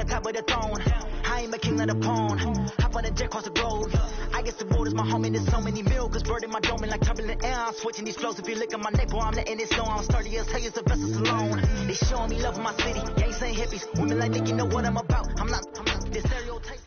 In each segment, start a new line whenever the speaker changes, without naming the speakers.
on top of the throne. I ain't a king of the pawn. Hop on the jet across the globe. I guess the world is my home and there's so many milk. Bird in my dome and like turbulent air. I'm switching these flows. If you look at my neck, boy, I'm letting it slow. I'm sturdy as hell as the vessels alone. They showing me love in my city. Gangs ain't hippies. Women like think you know what I'm about. I'm not this stereotype.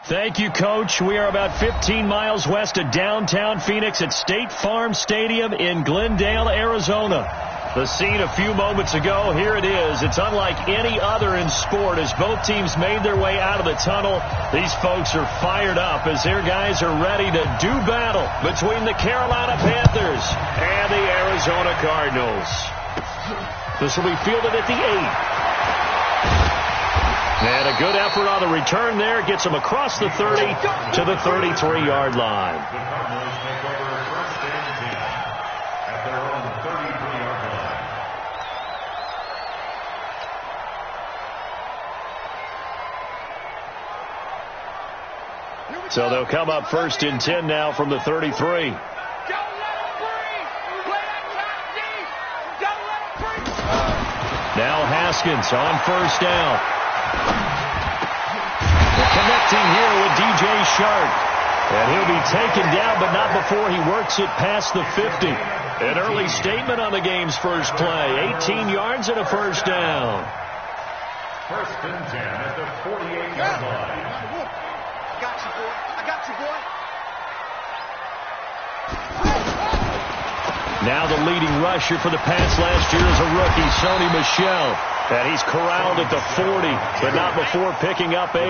Thank you, Coach. We are about 15 miles west of downtown Phoenix at State Farm Stadium in Glendale, Arizona. The scene a few moments ago, here it is. It's unlike any other in sport as both teams made their way out of the tunnel. These folks are fired up as their guys are ready to do battle between the Carolina Panthers and the Arizona Cardinals. This will be fielded at the 8. And a good effort on the return there gets them across the 30 to the 33-yard line.
The Cardinals take over first and 10 at their own 33-yard line.
So they'll come up first and 10 now from the 33. Now Haskins on first down. They're connecting here with DJ Shark. And he'll be taken down, but not before he works it past the 50. An early statement on the game's first play. 18 yards and a first down.
First and 10 at the 48-yard line.
I got you, boy. I got you, boy.
Now the leading rusher for the Pats last year is a rookie, Sony Michel. And he's corralled at the 40, but not before picking up 8.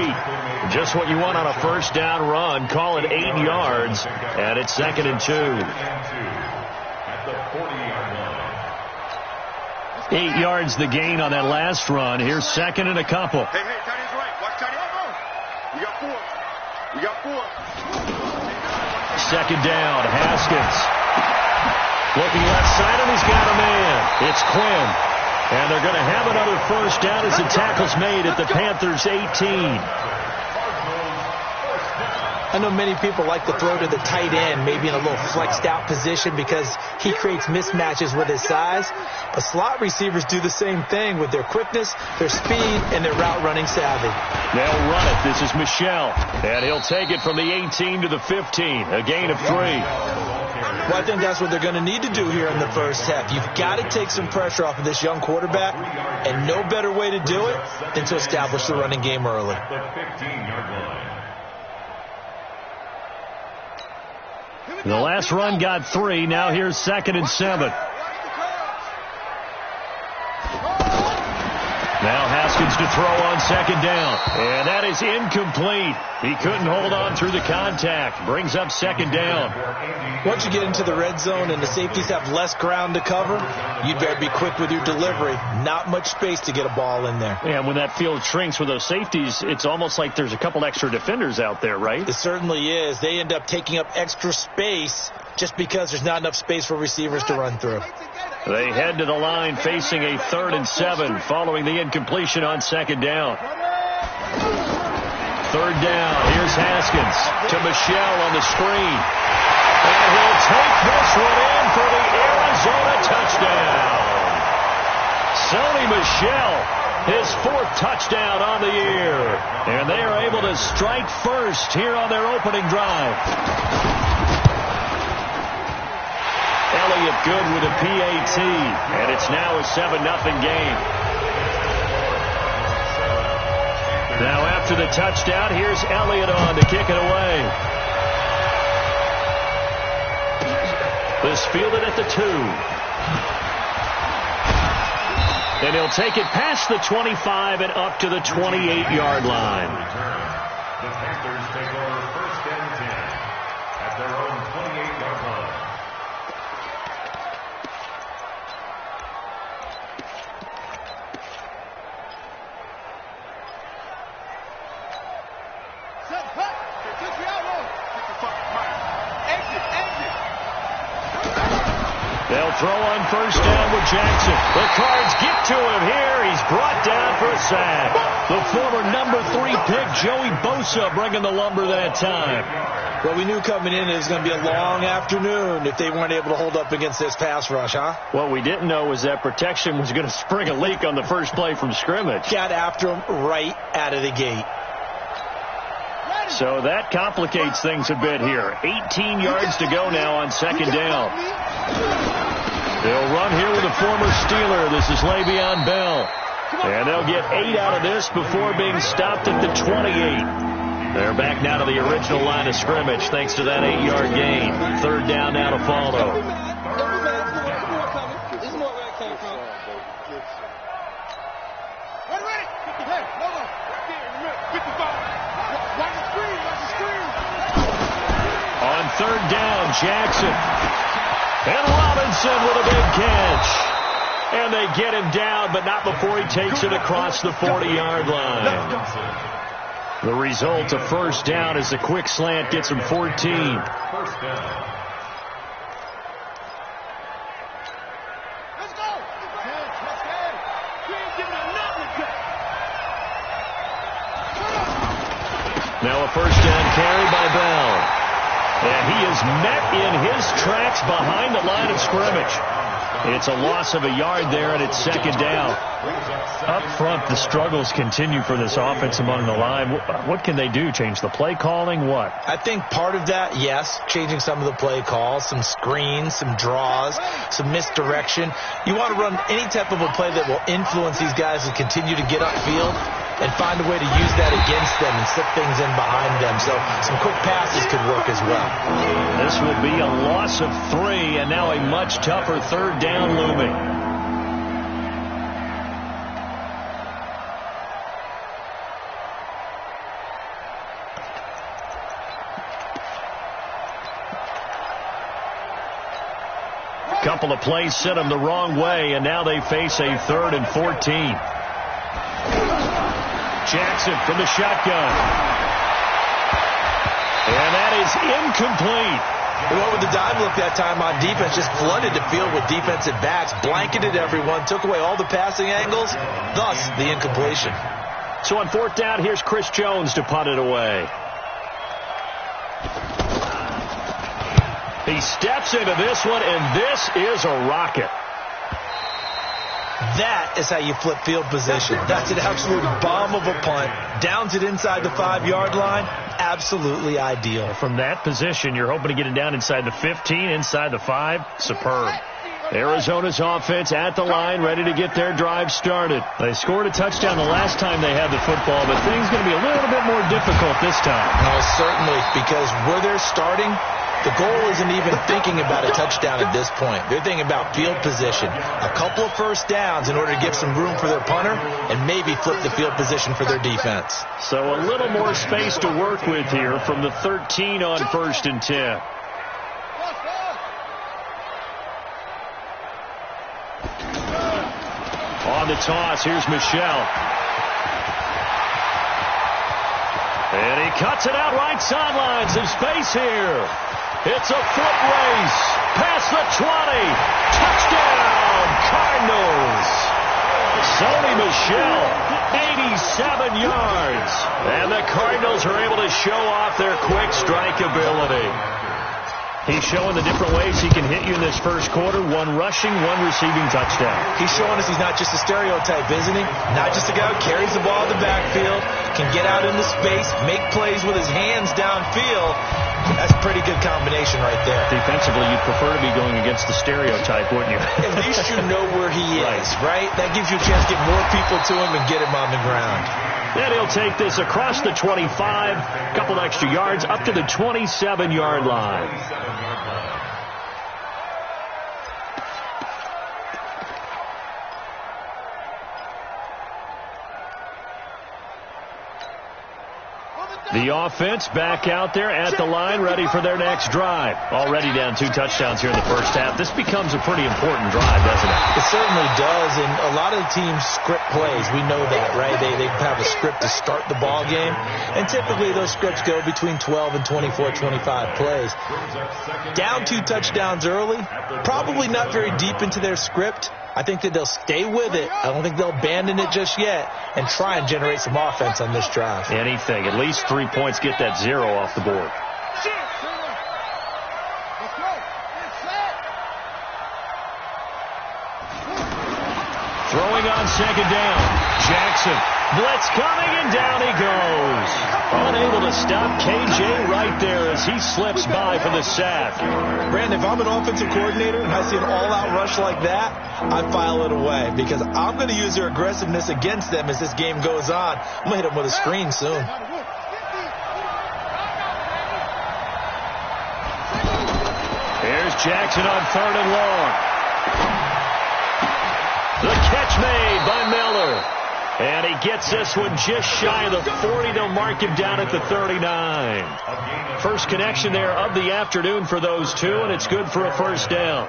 Just what you want on a first down run. Call it 8 yards, and it's 2nd and 2.
At the 40-yard line.
8 yards the gain on that last run. Here's 2nd and a couple.
Hey, tight end's right. Watch tight end. We got 4. We got 4.
2nd down, Haskins. Looking left side, and he's got a man. It's Quinn. And they're going to have another first down as the tackle's made at the Panthers' 18.
I know many people like to throw to the tight end, maybe in a little flexed out position because he creates mismatches with his size. But slot receivers do the same thing with their quickness, their speed, and their route running savvy.
They'll run it. This is Michel. And he'll take it from the 18 to the 15. A gain of 3.
Well, I think that's what they're going to need to do here in the first half. You've got to take some pressure off of this young quarterback, and no better way to do it than to establish the running game early.
The 15-yard line.
The last run got 3. Now here's 2nd and 7. Now Haskins to throw on 2nd down. And that is incomplete. He couldn't hold on through the contact. Brings up 2nd down.
Once you get into the red zone and the safeties have less ground to cover, you'd better be quick with your delivery. Not much space to get a ball in there.
And when that field shrinks with those safeties, it's almost like there's a couple extra defenders out there, right?
It certainly is. They end up taking up extra space just because there's not enough space for receivers to run through.
They head to the line facing a 3rd and 7 following the incompletion on 2nd down. 3rd down. Here's Haskins to Michel on the screen. And he'll take this one in for the Arizona touchdown. Sony Michel, his 4th touchdown on the year. And they are able to strike first here on their opening drive. Elliott good with a PAT, and it's now a 7-0 game. Now after the touchdown, here's Elliott on to kick it away. This fielded at the 2. And he'll take it past the 25 and up to the 28-yard line.
The Panthers take over first and 10 at their own 28-yard line.
They'll throw on first down with Jackson. The Cards get to him here. He's brought down for a sack. The former number 3 pick, Joey Bosa, bringing the lumber that time.
Well, we knew coming in it was going to be a long afternoon if they weren't able to hold up against this pass rush, huh?
What we didn't know was that protection was going to spring a leak on the first play from scrimmage.
Got after him right out of the gate.
So that complicates things a bit here. 18 yards to go now on second down. They'll run here with a former Steeler. This is Le'Veon Bell. And they'll get 8 out of this before being stopped at the 28. They're back now to the original line of scrimmage thanks to that 8-yard gain. Third down now to follow. On third down, Jackson. And Robinson with a big catch. And they get him down, but not before he takes it across the 40-yard line. The result, a first down as the quick slant gets him 14.
First down.
Let's go.
Now a first down carry by Bell. And he is met in his tracks behind the line of scrimmage. It's a loss of a yard there, and it's second down. Up front, the struggles continue for this offense among the line. What can they do? Change the play calling? What?
I think part of that, yes, changing some of the play calls, some screens, some draws, some misdirection. You want to run any type of a play that will influence these guys to continue to get upfield and find a way to use that against them and slip things in behind them. So some quick passes could work as well.
This will be a loss of 3, and now a much tougher third down looming. Couple of plays sent them the wrong way, and now they face a 3rd and 14. Jackson from the shotgun. And that is incomplete.
Well, with the dive look that time on defense, just flooded the field with defensive backs, blanketed everyone, took away all the passing angles, thus the incompletion.
So on fourth down, here's Chris Jones to punt it away. He steps into this one, and this is a rocket.
That is how you flip field position. That's an absolute bomb of a punt. Downs it inside the 5-yard line. Absolutely ideal.
From that position, you're hoping to get it down inside the 15, inside the 5. Superb. Arizona's offense at the line, ready to get their drive started. They scored a touchdown the last time they had the football, but things going to be a little bit more difficult this time.
No, certainly, because where they're starting, the goal isn't even thinking about a touchdown at this point. They're thinking about field position. A couple of first downs in order to give some room for their punter and maybe flip the field position for their defense.
So a little more space to work with here from the 13 on 1st and 10. On the toss, here's Michelle. And he cuts it out right sideline. Some space here. It's a foot race. Past the 20. Touchdown, Cardinals. Sony Michel, 87 yards. And the Cardinals are able to show off their quick strike ability. He's showing the different ways he can hit you in this first quarter. 1 rushing, 1 receiving touchdown.
He's showing us he's not just a stereotype, isn't he? Not just a guy who carries the ball in the backfield, can get out into space, make plays with his hands downfield. That's a pretty good combination right there.
Defensively, you'd prefer to be going against the stereotype, wouldn't you?
At least you know where he is, right? That gives you a chance to get more people to him and get him on the ground.
Then he'll take this across the 25, a couple extra yards, up to the 27-yard line. The offense back out there at the line, ready for their next drive. Already down 2 touchdowns here in the first half. This becomes a pretty important drive, doesn't it?
It certainly does, and a lot of the teams script plays. We know that, right? They have a script to start the ball game, and typically those scripts go between 12 and 24, 25 plays. Down 2 touchdowns early, probably not very deep into their script. I think that they'll stay with it. I don't think they'll abandon it just yet and try and generate some offense on this drive.
Anything. At least 3 points, get that 0 off the board. Throwing on second down. Jackson. Blitz coming, and down he goes. Unable to stop KJ right there as he slips by for the sack.
Brandon, if I'm an offensive coordinator and I see an all-out rush like that, I file it away because I'm going to use their aggressiveness against them as this game goes on. I'm going to hit them with a screen soon.
Here's Jackson on 3rd and long. The catch made by Miller. And he gets this one just shy of the 40. They'll mark him down at the 39. First connection there of the afternoon for those two, and it's good for a first down.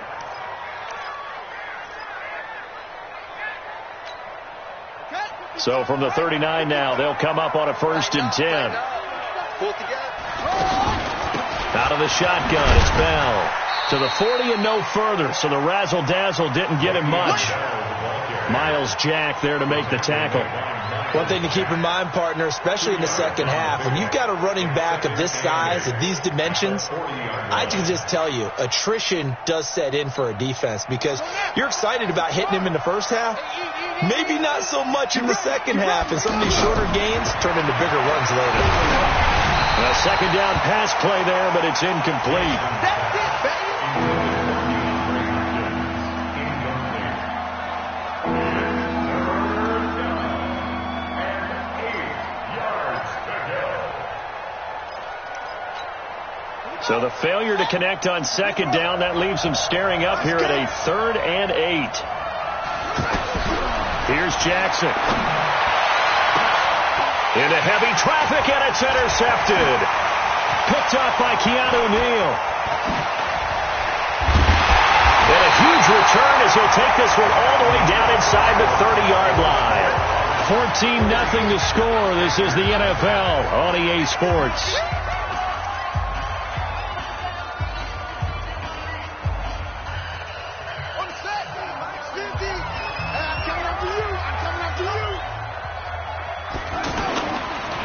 So from the 39 now, they'll come up on a 1st and 10. Out of the shotgun, it's Bell. To the 40 and no further, so the razzle-dazzle didn't get him much. Miles Jack there to make the tackle.
One thing to keep in mind, partner, especially in the second half, when you've got a running back of this size, of these dimensions, I can just tell you, attrition does set in for a defense because you're excited about hitting him in the first half, maybe not so much in the second half, and some of these shorter gains turn into bigger runs later.
A second down pass play there, but it's incomplete. So the failure to connect on second down, that leaves him staring up here at a 3rd and 8. Here's Jackson. Into heavy traffic, and it's intercepted. Picked off by Keanu Neal. And a huge return as he'll take this one all the way down inside the 30-yard line. 14-0 to score. This is the NFL on EA Sports.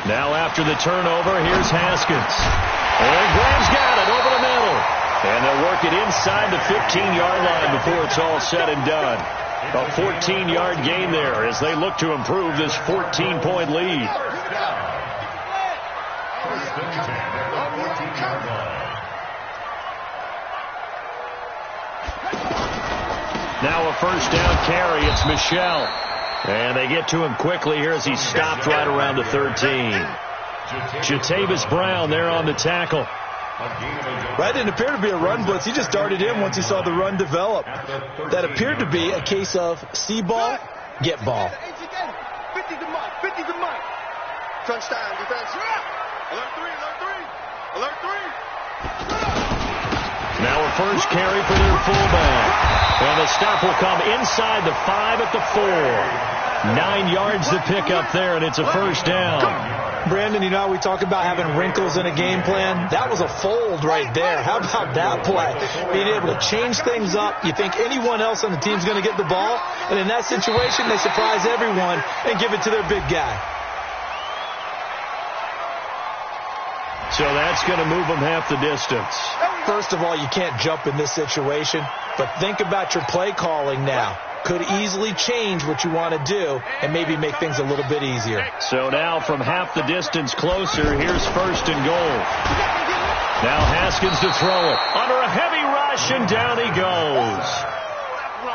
Now after the turnover, here's Haskins. And Graham's got it over the middle. And they'll work it inside the 15-yard line before it's all said and done. A 14-yard gain there as they look to improve this 14-point lead. Now a first down carry. It's Michel. And they get to him quickly here as he's stopped right around the 13. Jatavis Brown there on the tackle.
Right, didn't appear to be a run blitz. He just darted in once he saw the run develop. That appeared to be a case of see ball, get ball.
50 to Mike. Crunch time, defense. Alert 3.
Now a first carry for their fullback. And the stop will come inside the 5 at the 4. 9 yards to pick up there, and it's a first down.
Brandon, you know how we talk about having wrinkles in a game plan? That was a fold right there. How about that play? Being able to change things up. You think anyone else on the team's going to get the ball, and in that situation, they surprise everyone and give it to their big guy.
So that's going to move them half the distance.
First of all, you can't jump in this situation, but think about your play calling now. Could easily change what you want to do and maybe make things a little bit easier.
So now from half the distance closer, here's first and goal. Now Haskins to throw it. Under a heavy rush, and down he goes.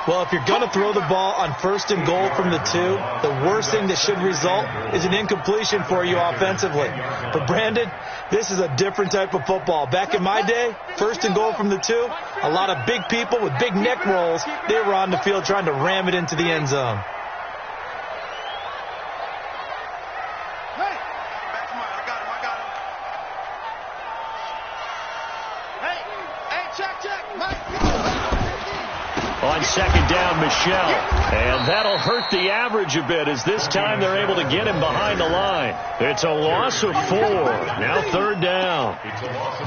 Well, if you're going to throw the ball on first and goal from the 2, the worst thing that should result is an incompletion for you offensively. But Brandon, this is a different type of football. Back in my day, first and goal from the 2, a lot of big people with big neck rolls, they were on the field trying to ram it into the end zone.
On second down, Michel. And that'll hurt the average a bit as this time they're able to get him behind the line. It's a loss of 4. Now third down.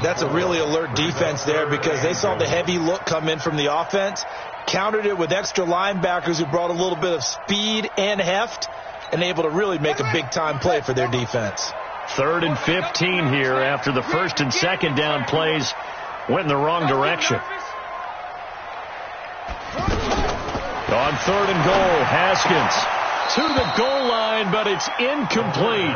That's a really alert defense there because they saw the heavy look come in from the offense, countered it with extra linebackers who brought a little bit of speed and heft, and able to really make a big-time play for their defense.
3rd and 15 here after the first and second down plays went in the wrong direction. On 3rd and goal, Haskins to the goal line, but it's incomplete.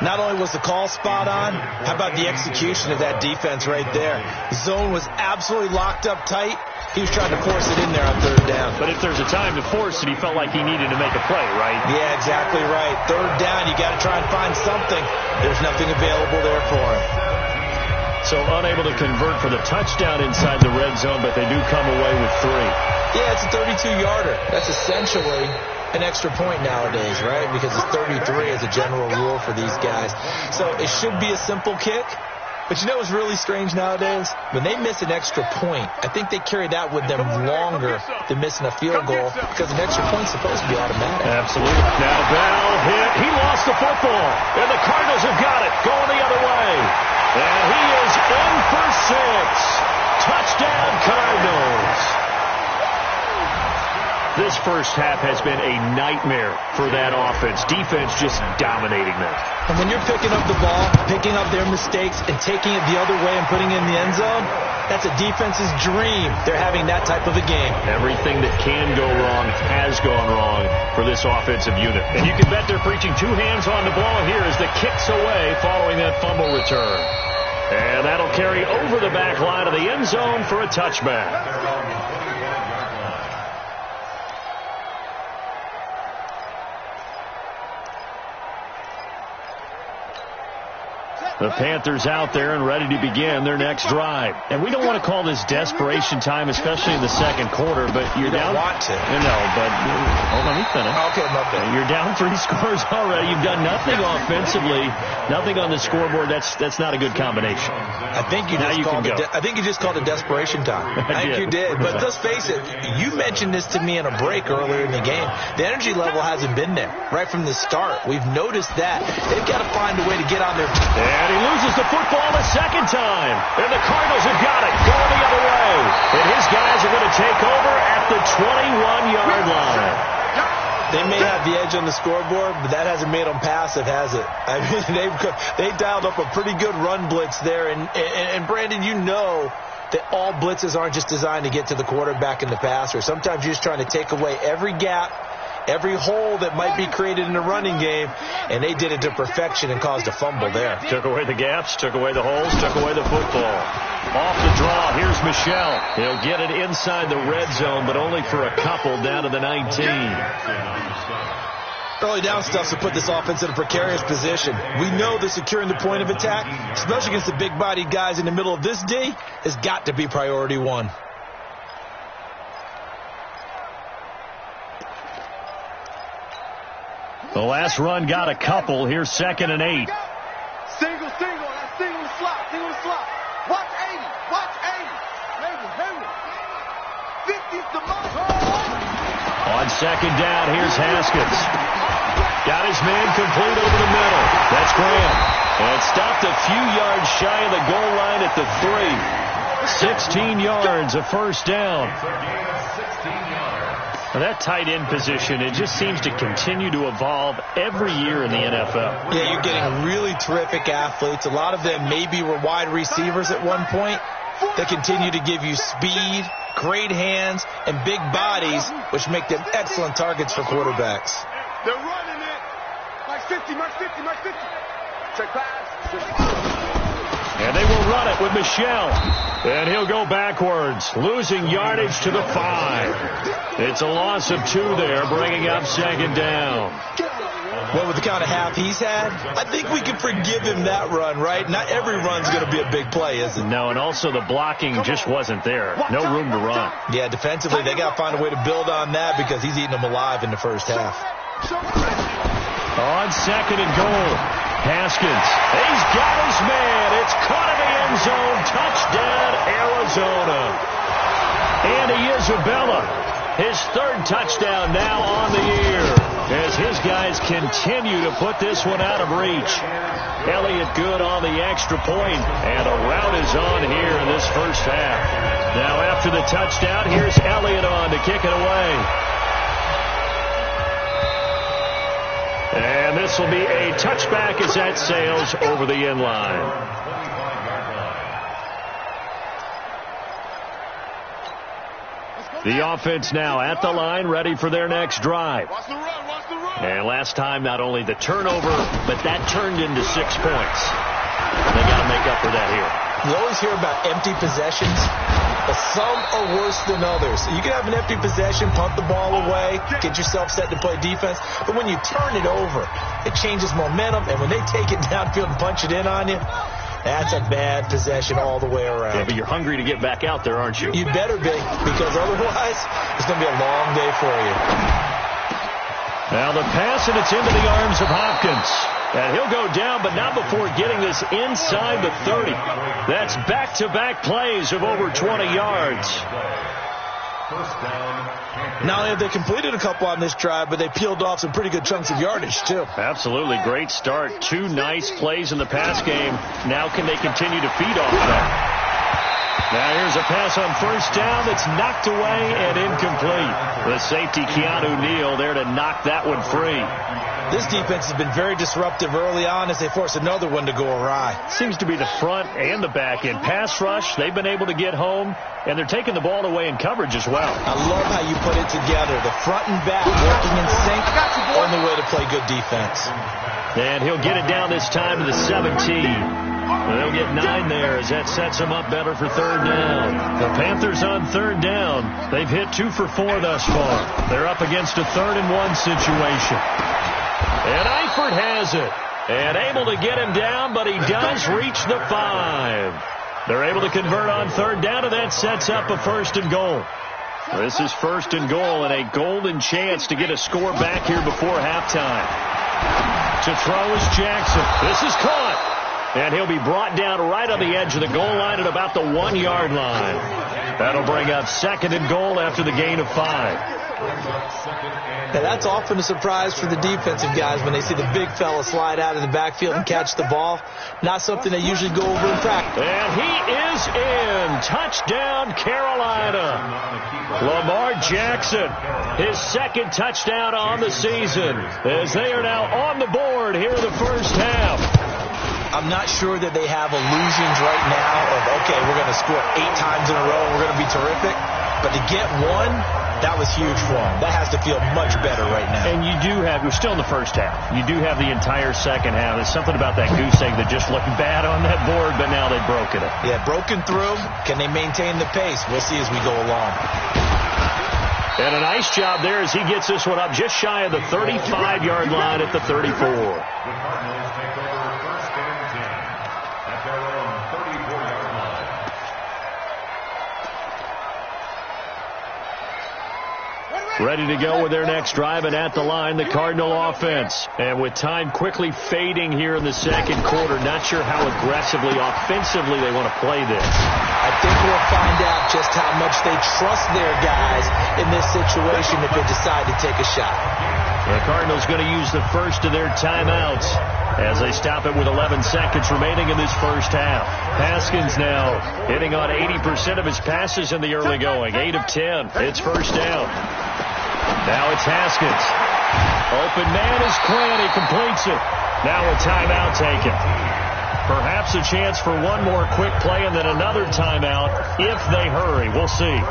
Not only was the call spot on, how about the execution of that defense right there? The zone was absolutely locked up tight. He was trying to force it in there on 3rd down.
But if there's a time to force it, he felt like he needed to make a play, right?
Yeah, exactly right. 3rd down, you got to try and find something. There's nothing available there for him.
So unable to convert for the touchdown inside the red zone, but they do come away with 3.
Yeah, it's a 32-yarder. That's essentially an extra point nowadays, right? Because it's 33 as a general rule for these guys. So it should be a simple kick. But you know what's really strange nowadays? When they miss an extra point, I think they carry that with them longer than missing a field goal because an extra point's supposed to be automatic.
Absolutely. Now Bell hit. He lost the football. And the Cardinals have got it. Going the other way. And he is in for 6. Touchdown Cardinals. This first half has been a nightmare for that offense. Defense just dominating them.
And when you're picking up the ball, picking up their mistakes, and taking it the other way and putting it in the end zone, that's a defense's dream. They're having that type of a game.
Everything that can go wrong has gone wrong for this offensive unit. And you can bet they're preaching 2 hands on the ball here as the kick's away following that fumble return. And that'll carry over the back line of the end zone for a touchback. The Panthers out there and ready to begin their next drive. And we don't want to call this desperation time, especially in the second quarter, but you're down.
You don't want to.
No, but let me finish.
Okay, my bad.
You're down 3 scores already. You've done nothing offensively, nothing on the scoreboard. That's not a good combination.
I think you just called it desperation time. I think you did. But let's face it, you mentioned this to me in a break earlier in the game. The energy level hasn't been there right from the start. We've noticed that. They've got to find a way to get on their...
And he loses the football a second time. And the Cardinals have got it. Going the other way. And his guys are going to take over at the 21-yard line.
They may have the edge on the scoreboard, but that hasn't made them passive, has it? I mean, they dialed up a pretty good run blitz there. And Brandon, you know that all blitzes aren't just designed to get to the quarterback in the passer. Sometimes you're just trying to take away every gap, every hole that might be created in the running game, and they did it to perfection and caused a fumble there.
Took away the gaps, took away the holes, took away the football. Off the draw, here's Michel. He'll get it inside the red zone, but only for a couple down to the 19.
Early down stuff to put this offense in a precarious position. We know that securing the point of attack, especially against the big-bodied guys in the middle of this D, has got to be priority 1.
The last run got a couple. Here's 2nd and 8.
Single. That's single slot. Watch 80. Henry. 50's the mark.
On 2nd down, here's Haskins. Got his man complete over the middle. That's Graham. And stopped a few yards shy of the goal line at the 3. 16 yards, a first down. Now that tight end position, it just seems to continue to evolve every year in the NFL.
Yeah, you're getting really terrific athletes. A lot of them maybe were wide receivers at one point that continue to give you speed, great hands, and big bodies, which make them excellent targets for quarterbacks.
They're running it. Mark 50. Check pass.
And they will run it with Michel. And he'll go backwards, losing yardage to the 5. It's a loss of 2 there, bringing up 2nd down.
Well, with the kind of half he's had, I think we can forgive him that run, right? Not every run's going to be a big play, is it?
No, and also the blocking just wasn't there. No room to run.
Yeah, defensively, they got to find a way to build on that because he's eating them alive in the first half.
On 2nd and goal, Haskins. He's got his man. It's caught in the end zone. Touchdown, Arizona. Andy Isabella His third touchdown now on the year as his guys continue to put this one out of reach. Elliott good on the extra point, and a rout is on here in this first half. Now after the touchdown, here's Elliott on to kick it away. And this will be a touchback as that sails over the end line. The offense now at the line, ready for their next drive. And last time, not only the turnover, but that turned into 6 points. They got to make up for that here.
You always hear about empty possessions, but some are worse than others. You can have an empty possession, punt the ball away, get yourself set to play defense, but when you turn it over, it changes momentum, and when they take it downfield and punch it in on you, that's a bad possession all the way around.
Yeah, but you're hungry to get back out there, aren't you?
You better be, because otherwise it's going to be a long day for you.
Now the pass, and it's into the arms of Hopkins. And he'll go down, but not before getting this inside the 30. That's back-to-back plays of over 20 yards.
Not only have they completed a couple on this drive, but they peeled off some pretty good chunks of yardage, too.
Absolutely. Great start. 2 nice plays in the pass game. Now can they continue to feed off that? Now here's a pass on first down that's knocked away and incomplete. The safety, Keanu Neal, there to knock that one free.
This defense has been very disruptive early on as they force another one to go awry.
Seems to be the front and the back end. Pass rush, they've been able to get home, and they're taking the ball away in coverage as well.
I love how you put it together. The front and back working in sync, only way to play good defense.
And he'll get it down this time to the 17. They'll get 9 there as that sets them up better for third down. The Panthers on third down. They've hit 2 for 4 thus far. They're up against a 3rd-and-1 situation. And Eifert has it. And able to get him down, but he does reach the 5. They're able to convert on third down, and that sets up a 1st and goal. This is 1st and goal, and a golden chance to get a score back here before halftime. To throw is Jackson. This is caught. And he'll be brought down right on the edge of the goal line at about the 1-yard line. That'll bring up 2nd and goal after the gain of 5.
Now that's often a surprise for the defensive guys when they see the big fella slide out of the backfield and catch the ball. Not something they usually go over in practice.
And he is in. Touchdown, Carolina. Lamar Jackson, his 2nd touchdown on the season, as they are now on the board here in the first half.
I'm not sure that they have illusions right now of, okay, we're going to score 8 times in a row, we're going to be terrific. But to get 1, that was huge for them. That has to feel much better right now.
And you do have, you're still in the first half. You do have the entire second half. There's something about that goose egg that just looked bad on that board, but now they've broken it.
Yeah, broken through. Can they maintain the pace? We'll see as we go along.
And a nice job there as he gets this one up just shy of the 35-yard line at the 34. Ready to go with their next drive, and at the line, the Cardinal offense. And with time quickly fading here in the second quarter, not sure how aggressively, offensively they want to play this.
I think we'll find out just how much they trust their guys in this situation if they decide to take a shot.
The Cardinals going to use the first of their timeouts as they stop it with 11 seconds remaining in this first half. Haskins now hitting on 80% of his passes in the early going. 8 of 10. It's first down. Now it's Haskins. Open man is Quinn. He completes it. Now a timeout taken. Perhaps a chance for one more quick play and then another timeout if they hurry. We'll see.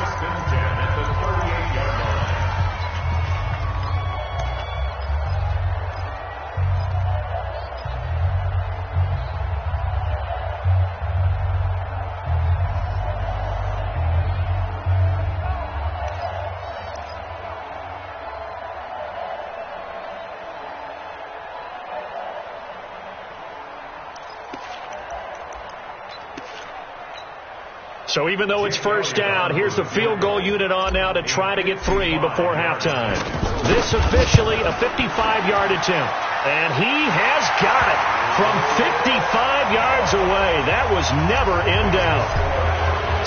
So even though it's first down, here's the field goal unit on now to try to get 3 before halftime. This officially a 55-yard attempt. And he has got it from 55 yards away. That was never in doubt.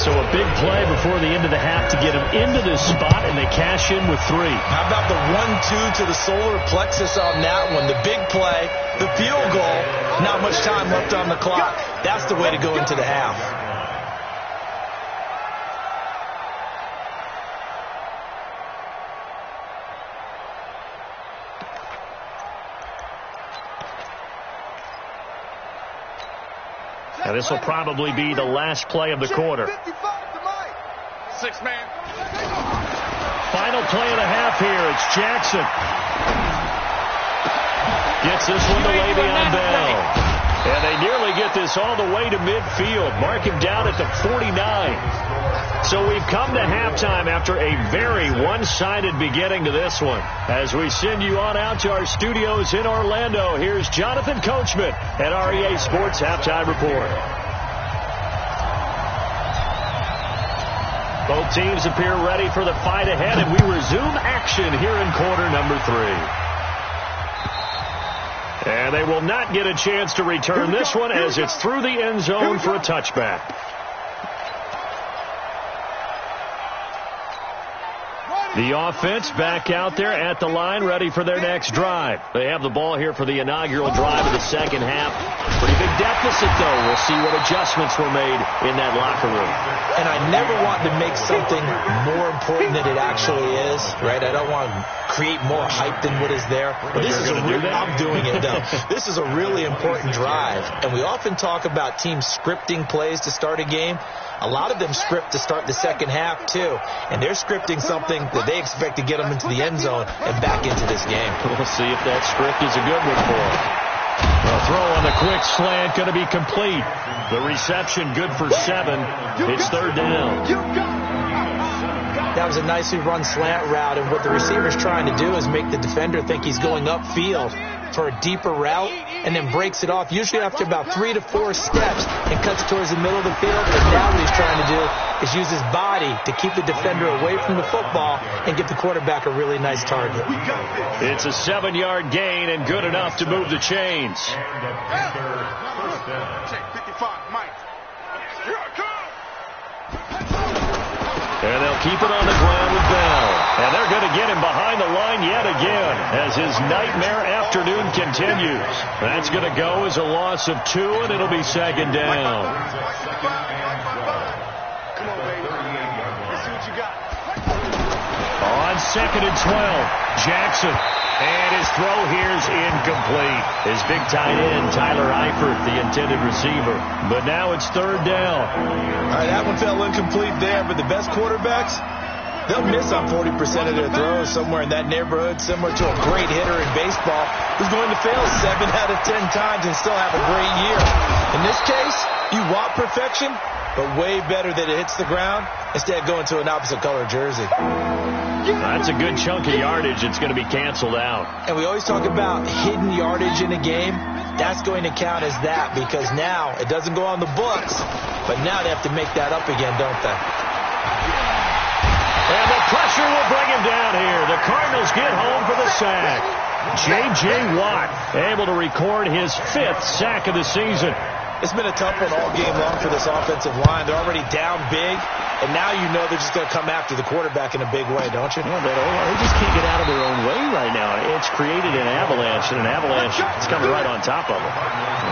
So a big play before the end of the half to get them into this spot, and they cash in with 3.
How about the 1-2 to the solar plexus on that one? The big play, the field goal, not much time left on the clock. That's the way to go into the half.
Now this will probably be the last play of the quarter.
6-man.
Final play of the half here. It's Jackson. Gets this one to Le'Veon Bell. And they nearly get this all the way to midfield. Mark him down at the 49. So we've come to halftime after a very one-sided beginning to this one. As we send you on out to our studios in Orlando, here's Jonathan Coachman at REA Sports Halftime Report. Both teams appear ready for the fight ahead, and we resume action here in quarter number 3. And they will not get a chance to return this one as it's through the end zone for a touchback. The offense back out there at the line, ready for their next drive. They have the ball here for the inaugural drive of the second half. Pretty big deficit, though. We'll see what adjustments were made in that locker room.
And I never want to make something more important than it actually is, right? I don't want to create more hype than what is there. But this is I'm doing it, though. This is a really important drive. And we often talk about teams scripting plays to start a game. A lot of them script to start the second half, too. And they're scripting something that they expect to get them into the end zone and back into this game.
We'll see if that script is a good one for them. The throw on the quick slant going to be complete. The reception good for 7. It's third down.
That was a nicely run slant route, and what the receiver's trying to do is make the defender think he's going upfield for a deeper route and then breaks it off, usually after about 3 to 4 steps, and cuts towards the middle of the field. And now what he's trying to do is use his body to keep the defender away from the football and give the quarterback a really nice target.
It's a 7-yard gain and good enough to move the chains. And they'll keep it on the ground with Bell. And they're going to get him behind the line yet again as his nightmare afternoon continues. That's going to go as a loss of 2, and it'll be second down.
Come on, baby. Let's see what you got.
On 2nd and 12, Jackson. And his throw here's incomplete. His big tight end, Tyler Eifert, the intended receiver. But now it's third down.
All right, that one fell incomplete there, but the best quarterbacks, they'll miss on 40% of their throws, somewhere in that neighborhood, similar to a great hitter in baseball who's going to fail 7 out of 10 times and still have a great year. In this case, you want perfection, but way better that it hits the ground instead of going to an opposite color jersey.
That's a good chunk of yardage. It's going to be canceled out.
And we always talk about hidden yardage in a game. That's going to count as that, because now it doesn't go on the books, but now they have to make that up again, don't they?
And the pressure will bring him down here. The Cardinals get home for the sack. J.J. Watt able to record his 5th sack of the season.
It's been a tough one all game long for this offensive line. They're already down big, and now you know they're just going to come after the quarterback in a big way, don't you?
Yeah, they just can't get out of their own way right now. It's created an avalanche, and an avalanche is coming right on top of them.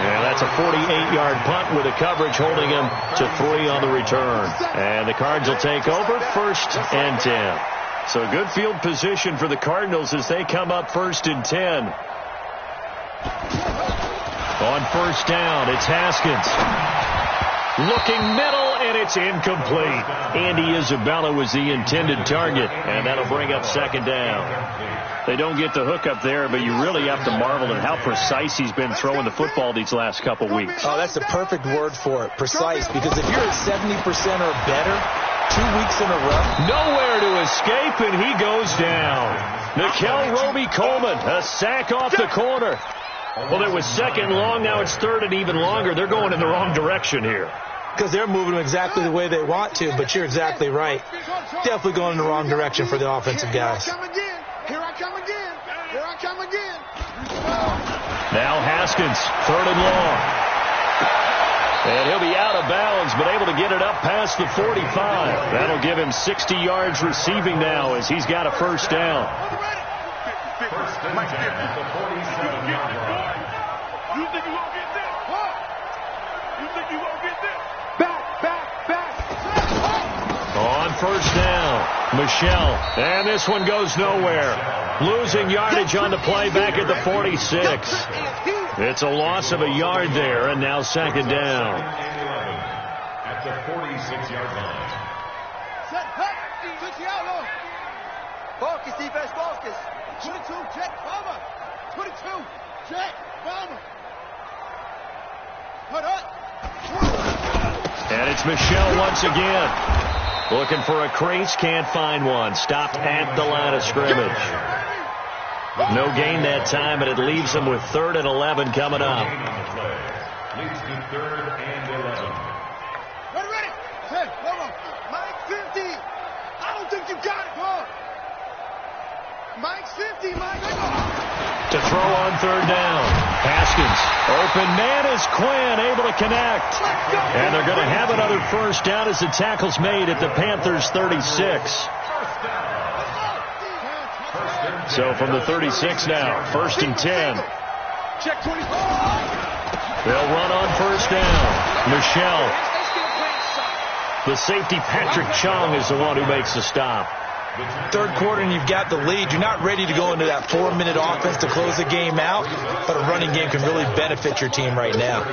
Yeah, that's a 48-yard punt with a coverage holding him to 3 on the return. And the Cards will take over 1st and 10. So good field position for the Cardinals as they come up 1st and 10. On 1st down, it's Haskins. Looking middle, and it's incomplete. Andy Isabella was the intended target, and that'll bring up 2nd down. They don't get the hook up there, but you really have to marvel at how precise he's been throwing the football these last couple weeks.
Oh, that's the perfect word for it, precise, because if you're at 70% or better 2 weeks in a row.
Nowhere to escape, and he goes down. Nickel Roby-Coleman, a sack off the corner. Well, it was 2nd long, now it's 3rd and even longer. They're going in the wrong direction here.
Because they're moving exactly the way they want to, but you're exactly right. Definitely going in the wrong direction for the offensive guys.
Here I come again. Here I come again.
Now Haskins, 3rd and long. And he'll be out of bounds, but able to get it up past the 45. That'll give him 60 yards receiving now as he's got a first down.
First and 10 at the 47-yard line.
You think you won't get this? What? You think you won't get this? Back.
On first down, Michelle. And this one goes nowhere. Losing yardage on the play back at the 46. It's a loss of a yard there, and now second down.
At the 46-yard line.
Focus, defense, focus. 22, check, bomber. 22, check, bomber. Put up.
And it's Michelle once again. Looking for a crease, can't find one. Stopped at the line of scrimmage. No gain that time, and it leaves them with 3rd and 11 coming up.
Leads to 3rd and 11.
Ready. Hey, hold on. Mike 50. I don't think you got it, bro. Mike's 50, Mike.
To throw on 3rd down. Haskins. Open man is Quinn, able to connect. And they're going to have another first down as the tackle's made at the Panthers' 36. So from the 36 now, 1st and 10.
Check 20.
They'll run on first down. Michelle. The safety, Patrick Chung, is the one who makes the stop.
Third quarter and you've got the lead. You're not ready to go into that 4-minute offense to close the game out, but a running game can really benefit your team right now.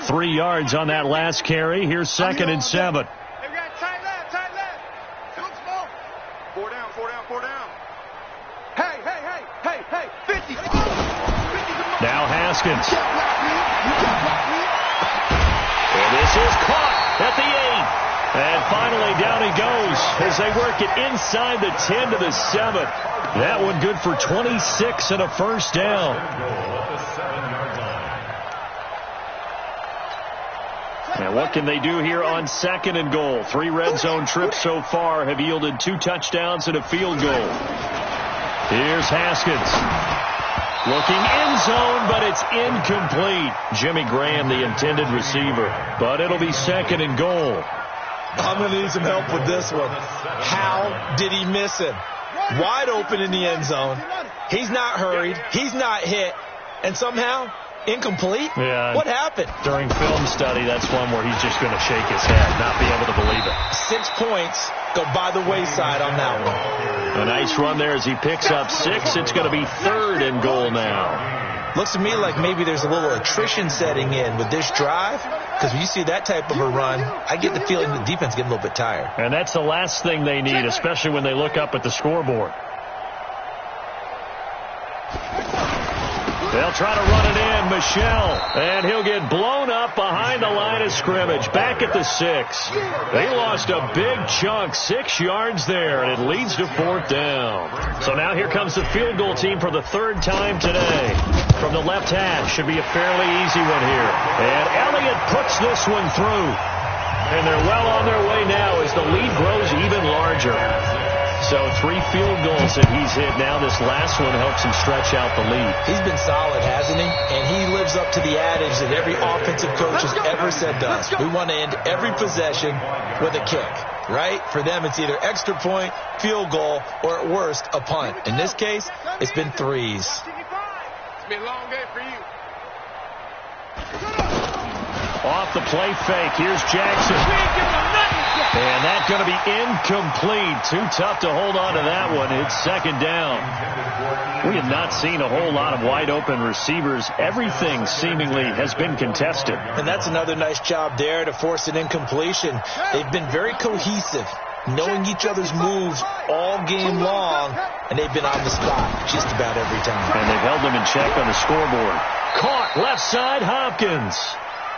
3 yards on that last carry. Here's 2nd and 7.
Tight left. Look small. 4 down. Hey. 50.
Now Haskins. And this is caught at the 8. And finally down he goes as they work it inside the 10 to the 7. That one good for 26 and a first down. And what can they do here on 2nd and goal? 3 red zone trips so far have yielded 2 touchdowns and a field goal. Here's Haskins. Looking end zone, but it's incomplete. Jimmy Graham, the intended receiver. But it'll be 2nd and goal.
I'm going to need some help with this one. How did he miss him? Wide open in the end zone. He's not hurried. He's not hit. And somehow, incomplete?
Yeah.
What happened?
During film study, that's one where he's just going to shake his head, not be able to believe it.
6 points go by the wayside on that one.
A nice run there as he picks up 6. It's going to be 3rd and goal now.
Looks to me like maybe there's a little attrition setting in with this drive, because when you see that type of a run, I get the feeling the defense getting a little bit tired.
And that's the last thing they need, especially when they look up at the scoreboard. They'll try to run it in, Michelle, and he'll get blown up behind the line of scrimmage, back at the 6. They lost a big chunk, 6 yards there, and it leads to 4th down. So now here comes the field goal team for the 3rd time today. From the left hash, should be a fairly easy one here. And Elliott puts this one through. And they're well on their way now as the lead grows even larger. So 3 field goals that he's hit now. This last one helps him stretch out the lead.
He's been solid, hasn't he? And he lives up to the adage that every offensive coach has ever said to us. We want to end every possession with a kick, right? For them, it's either extra point, field goal, or at worst, a punt. In this case, it's been 3s.
It's been a long day for you.
Off the play fake. Here's Jackson. And that's going to be incomplete. Too tough to hold on to that one. It's 2nd down. We have not seen a whole lot of wide open receivers. Everything seemingly has been contested.
And that's another nice job there to force an incompletion. They've been very cohesive, knowing each other's moves all game long, and they've been on the spot just about every time.
And they've held them in check on the scoreboard. Caught left side, Hopkins.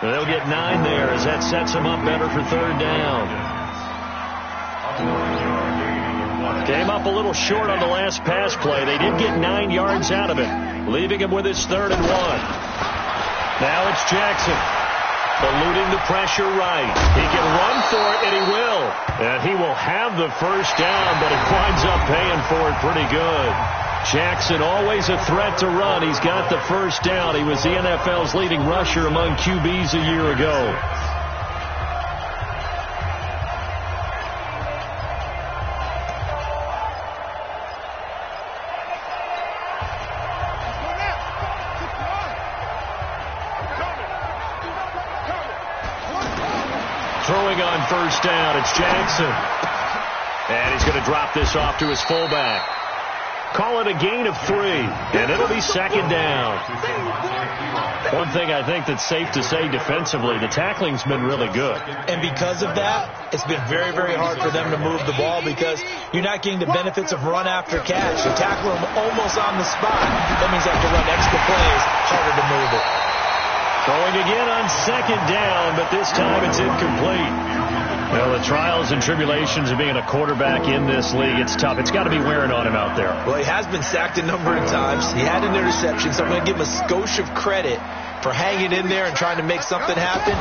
They'll get 9 there as that sets them up better for 3rd down. Came up a little short on the last pass play. They did get 9 yards out of it, leaving him with his 3rd and 1. Now it's Jackson. Eluding the pressure right. He can run for it, and he will. And he will have the first down, but he winds up paying for it pretty good. Jackson always a threat to run. He's got the first down. He was the NFL's leading rusher among QBs a year ago. Throwing on first down, it's Jackson. And he's going to drop this off to his fullback. Call it a gain of 3, and it'll be second down. One thing I think that's safe to say defensively, the tackling's been really good.
And because of that, it's been very, very hard for them to move the ball because you're not getting the benefits of run after catch. You tackle them almost on the spot. That means you have to run extra plays, harder to move it.
Throwing again on second down, but this time it's incomplete. Well, the trials and tribulations of being a quarterback in this league, it's tough. It's got to be wearing on him out there.
Well, he has been sacked a number of times. He had an interception, so I'm going to give him a skosh of credit for hanging in there and trying to make something happen,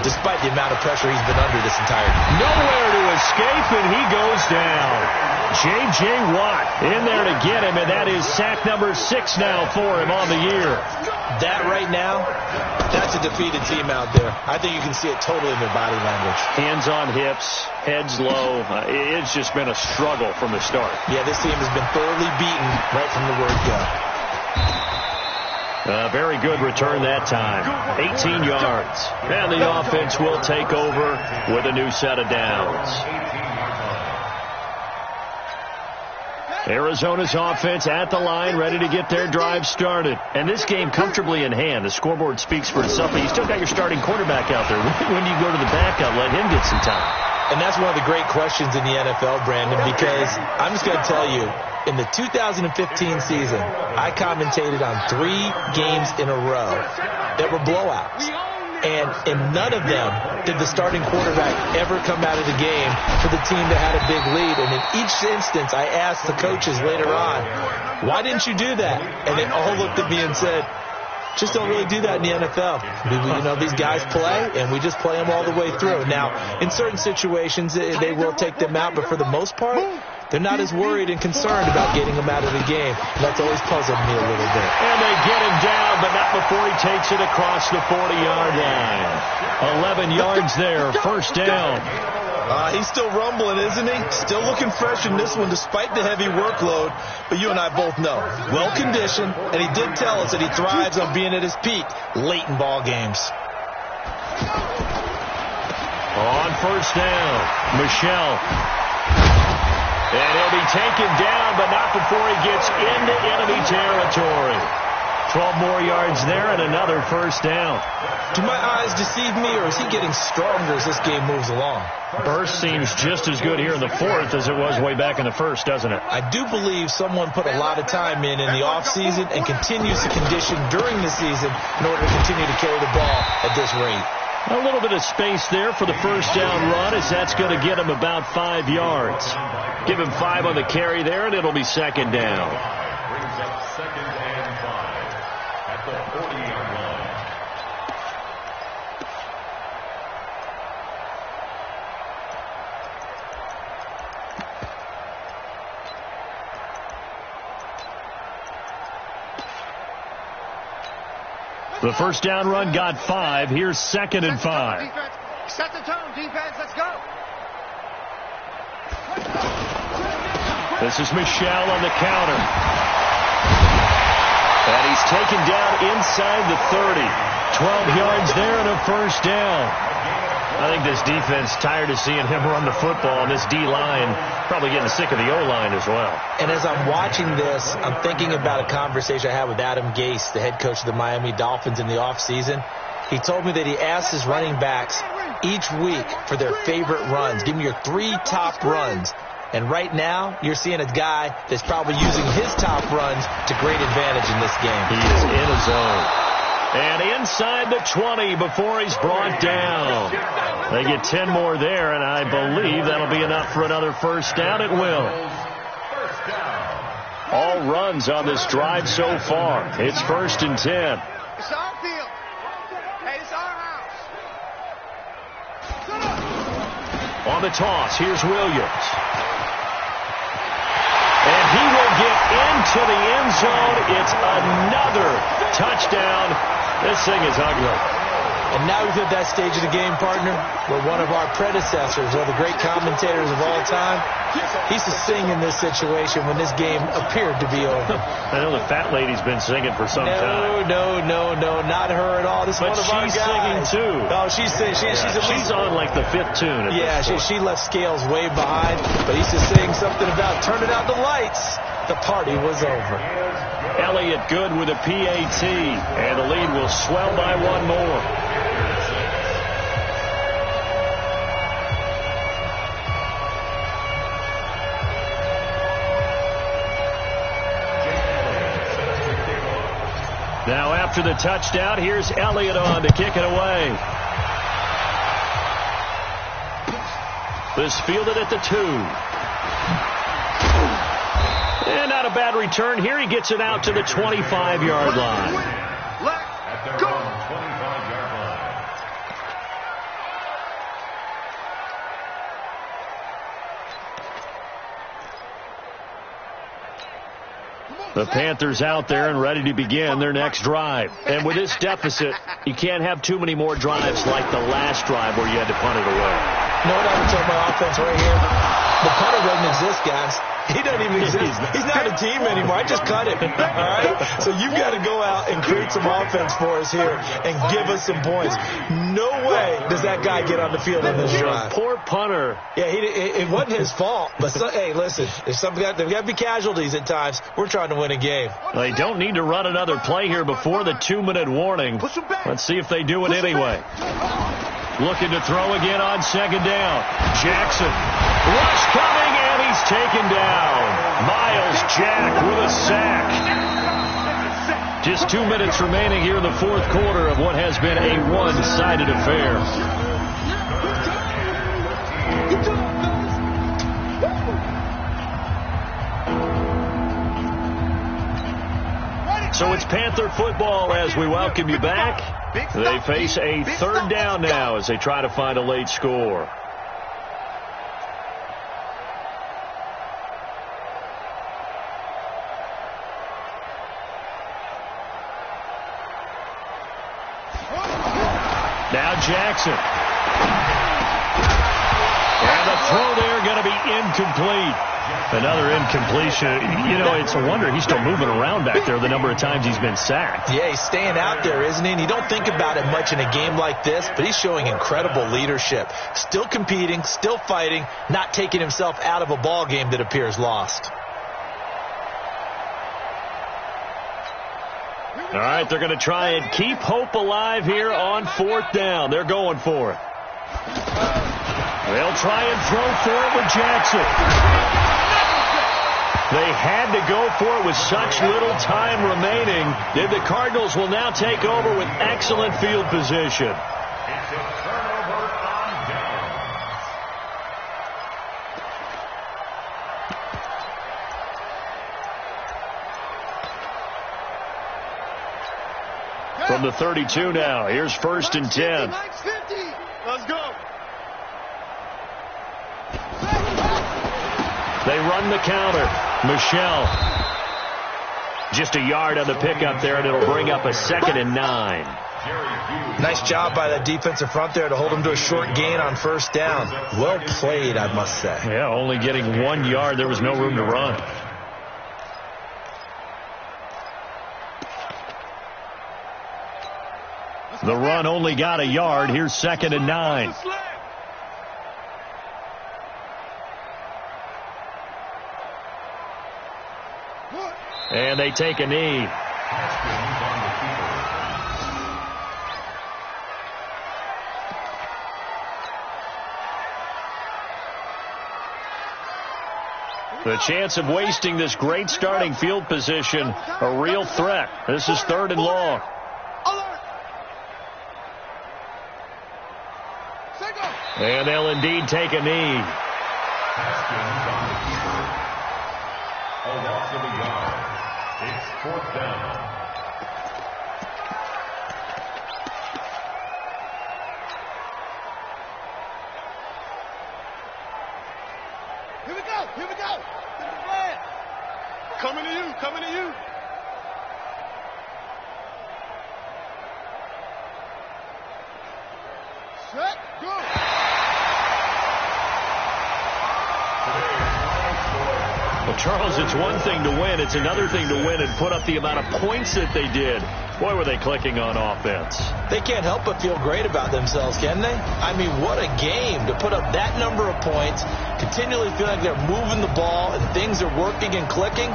despite the amount of pressure he's been under this entire game.
Nowhere to escape, and he goes down. J.J. Watt in there to get him, and that is sack number 6 now for him on the year.
That right now, that's a defeated team out there. I think you can see it totally in their body language.
Hands on hips, heads low. It's just been a struggle from the start.
Yeah, this team has been thoroughly beaten right from the word go.
Very good return that time. 18 yards. And the offense will take over with a new set of downs. Arizona's offense at the line, ready to get their drive started. And this game comfortably in hand. The scoreboard speaks for itself, but you still got your starting quarterback out there. When do you go to the backup, let him get some time?
And that's one of the great questions in the NFL, Brandon, because I'm just going to tell you, in the 2015 season, I commentated on 3 games in a row that were blowouts. And in none of them did the starting quarterback ever come out of the game for the team that had a big lead. And in each instance, I asked the coaches later on, why didn't you do that? And they all looked at me and said, just don't really do that in the NFL. You know, these guys play, and we just play them all the way through. Now, in certain situations, they will take them out, but for the most part, they're not as worried and concerned about getting him out of the game. That's always puzzled me a little bit.
And they get him down, but not before he takes it across the 40-yard line. 11 yards there, first down.
He's still rumbling, isn't he? Still looking fresh in this one despite the heavy workload. But you and I both know, well-conditioned, and he did tell us that he thrives on being at his peak late in ball games.
On first down, Michelle. And he'll be taken down, but not before he gets into enemy territory. 12 more yards there and another first down.
Do my eyes deceive me, or is he getting stronger as this game moves along?
Burst seems just as good here in the fourth as it was way back in the first, doesn't it?
I do believe someone put a lot of time in the offseason and continues to condition during the season in order to continue to carry the ball at this rate.
A little bit of space there for the first down run, as that's going to get him about 5 yards. Give him 5 on the carry there, and it'll be second down.
Brings up second and 5 at the 40-yard line.
The first down run got 5. Here's second and 5.
Set the tone, defense. Let's go.
This is Michelle on the counter. And he's taken down inside the 30. 12 yards there and a first down. I think this defense tired of seeing him run the football, and this D-line probably getting sick of the O-line as well.
And as I'm watching this, I'm thinking about a conversation I had with Adam Gase, the head coach of the Miami Dolphins in the offseason. He told me that he asked his running backs each week for their favorite runs. Give me your 3 top runs. And right now, you're seeing a guy that's probably using his top runs to great advantage in this game.
He is in his zone. And inside the 20 before he's brought down. They get 10 more there, and I believe that'll be enough for another first down. It will. All runs on this drive so far. It's first and 10.
It's our field. Hey, it's our house.
On the toss, here's Williams. And he will get into the end zone. It's another touchdown. This thing is ugly.
And now we've hit that stage of the game, partner, where one of our predecessors, one of the great commentators of all time, he used to sing in this situation when this game appeared to be over.
I know the fat lady's been singing for some time.
No, not her at all. This is one of our guys.
But she's singing too.
Oh, she's singing. She's
on like the 5th tune.
Yeah, she left Scales way behind, but he used to sing something about turning out the lights. The party was over.
Elliott good with a PAT, and the lead will swell by one more. Now after the touchdown, here's Elliott on to kick it away. This fielded at the 2. And not a bad return here. He gets it out to the 25-yard line.
Let's go. 25-yard line.
The Panthers out there and ready to begin their next drive. And with this deficit, you can't have too many more drives like the last drive where you had to punt it away.
You know what I would tell my offense right here? The punter doesn't exist, guys. He doesn't even exist. He's not a team anymore. I just cut him. All right? So you've got to go out and create some offense for us here and give us some points. No way does that guy get on the field in this drive.
Poor punter.
Yeah, it wasn't his fault. But, hey, listen, there's got to be casualties at times. We're trying to win a game.
They don't need to run another play here before the 2-minute warning. Let's see if they do it anyway. Looking to throw again on second down. Jackson. Rush coming, and he's taken down. Miles Jack with a sack. Just 2 minutes remaining here in the fourth quarter of what has been a one-sided affair. So it's Panther football as we welcome you back. They face a third down now as they try to find a late score. Now Jackson. And the throw there going to be incomplete. Another incompletion. You know, it's a wonder he's still moving around back there the number of times he's been sacked.
Yeah, he's staying out there, isn't he? And you don't think about it much in a game like this, but he's showing incredible leadership. Still competing, still fighting, not taking himself out of a ball game that appears lost.
All right, they're going to try and keep hope alive here on fourth down. They're going for it. They'll try and throw for it with Jackson. They had to go for it with such little time remaining. The Cardinals will now take over with excellent field position.
It's a turnover on downs.
From the 32 now, here's 1st and 10.
Let's go.
They run the counter. Michelle. Just a yard on the pickup there, and it'll bring up a 2nd and 9.
Nice job by that defensive front there to hold him to a short gain on first down. Well played, I must say.
Yeah, only getting 1 yard. There was no room to run. The run only got a yard. Here's 2nd and 9. And they take a knee. The chance of wasting this great starting field position, a real threat. This is 3rd and long. And they'll indeed take a knee.
A loss of a yard. It's 4th down.
Here we go. Coming to you. Set, go.
Well, Charles, it's one thing to win. It's another thing to win and put up the amount of points that they did. Boy, were they clicking on offense.
They can't help but feel great about themselves, can they? I mean, what a game to put up that number of points, continually feel like they're moving the ball and things are working and clicking.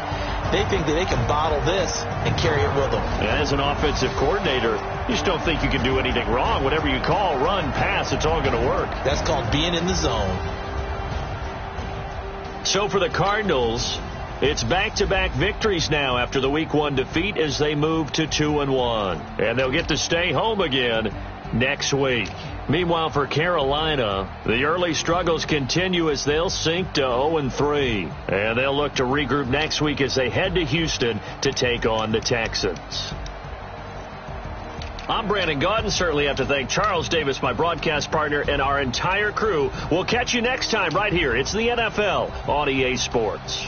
They think that they can bottle this and carry it with them.
And as an offensive coordinator, you just don't think you can do anything wrong. Whatever you call, run, pass, it's all going to work.
That's called being in the zone.
So for the Cardinals, it's back-to-back victories now after the Week 1 defeat as they move to 2-1. And they'll get to stay home again next week. Meanwhile, for Carolina, the early struggles continue as they'll sink to 0-3. And they'll look to regroup next week as they head to Houston to take on the Texans. I'm Brandon Gaudin. Certainly have to thank Charles Davis, my broadcast partner, and our entire crew. We'll catch you next time right here. It's the NFL on EA Sports.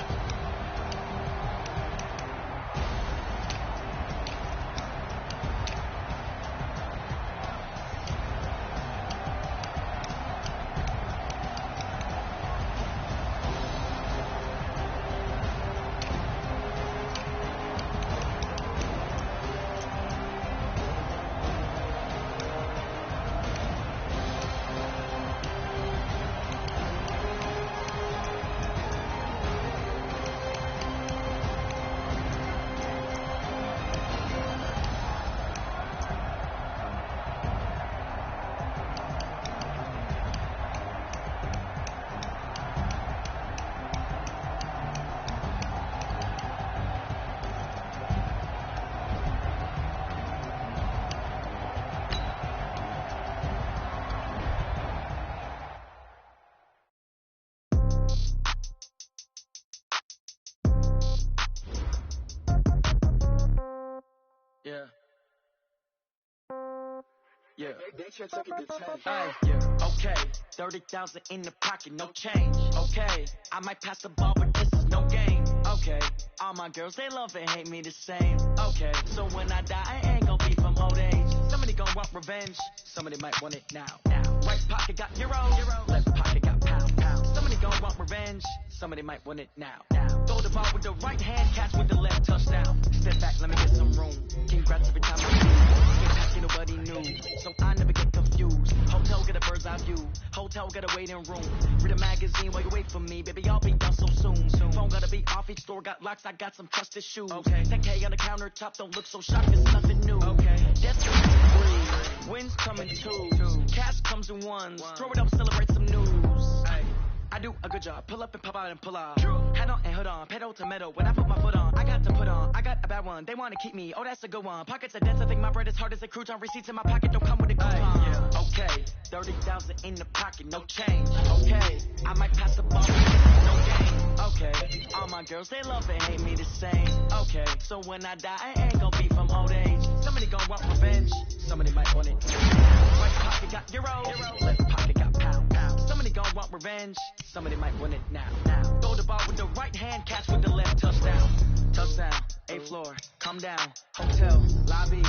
Yeah. Yeah. Okay. 30,000 in the pocket, no change. Okay. I might pass the ball, but this is no game. Okay. All my girls, they love and hate me the same. Okay. So when I die, I ain't gonna be from old age. Somebody gonna want revenge. Somebody might want it now. Right pocket got euro. Left pocket got pound. Somebody gonna want revenge. Somebody might want it now. Throw the ball with the right hand, catch with the left, touchdown. Step back, let me get some room. Congrats every time I lose. Impact nobody knew, so I never get confused. Hotel get a bird's eye view. Hotel get a waiting room. Read a magazine while you wait for me, baby. I'll be done so soon. Phone gotta be off. Each store got locks. I got some trusted shoes. Okay. 10K on the countertop. Don't look so shocked. It's nothing new. Okay. Death comes in 3. Wins come in 2. Cash comes in 1s. Throw it up, celebrate some news. I do a good job. Pull up and pop out and pull out. Head on and hood on. Pedal to metal. When I put my foot on, I got to put on. I got a bad one. They want to keep me. Oh, that's a good one. Pockets are dense. I think my bread is hard as a crouton. Receipts in my pocket don't come with a coupon. Okay. 30,000 in the pocket. No change. Okay. I might pass the ball. No game. Okay. All my girls, they love and hate me the same. Okay. So when I die, I ain't gonna be from old age. Somebody gonna want revenge. Somebody might want it. Right pocket got euro. Left pocket got pound. Somebody gonna want revenge. Somebody might win it now. Throw the ball with the right hand, catch with the left, touchdown. Touchdown, 8th floor, come down, hotel, lobby.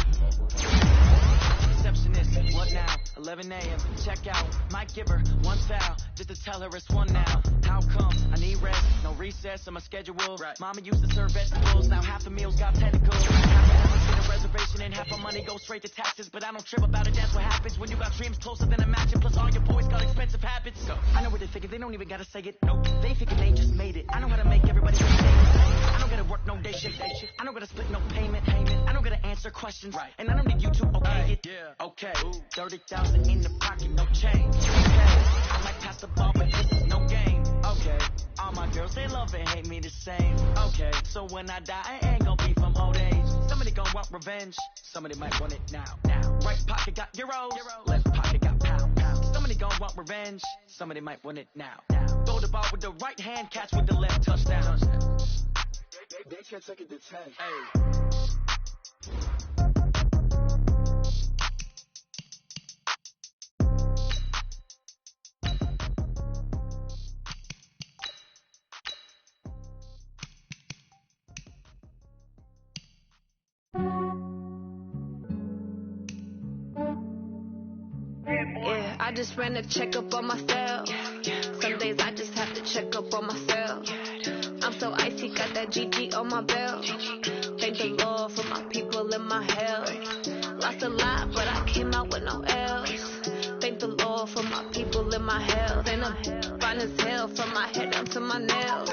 Receptionist, what now? 11 a.m., check out. Might give her one foul, just to tell her it's one now. How come? I need rest, no recess in my schedule. Right. Mama used to serve vegetables, now half the meals got tentacles. Half a reservation and half my money goes straight to taxes. But I don't trip about it, that's what happens when you got dreams closer than a match. And plus all your boys got expensive habits. So I know what they thinking, they don't even gotta say it. Nope, they thinking they just made it. I know how to make everybody say I don't gotta work no day shift. I don't gotta split no payment. I don't gotta answer questions. Right. And I don't need you to okay it. Yeah. Okay. 30,000 in the pocket, no change. Okay. I might pass the ball, but this is no game. Okay. All my girls, they love and hate me the same. Okay. So when I die, I ain't gonna be from old age. Somebody gonna want revenge. Somebody might want it now. Right pocket got euros. Left pocket got pound. Somebody gonna want revenge. Somebody might want it now. Throw the ball with the right hand, catch with the left, touchdown. They can't take it to 10. Hey.
I just ran a checkup on myself. Some days I just have to check up on myself. I'm so icy, got that GG on my belt. Thank the Lord for my people in my health. Lost a lot, but I came out with no L's. Thank the Lord for my people in my health. And I'm fine as hell from my head down to my nails.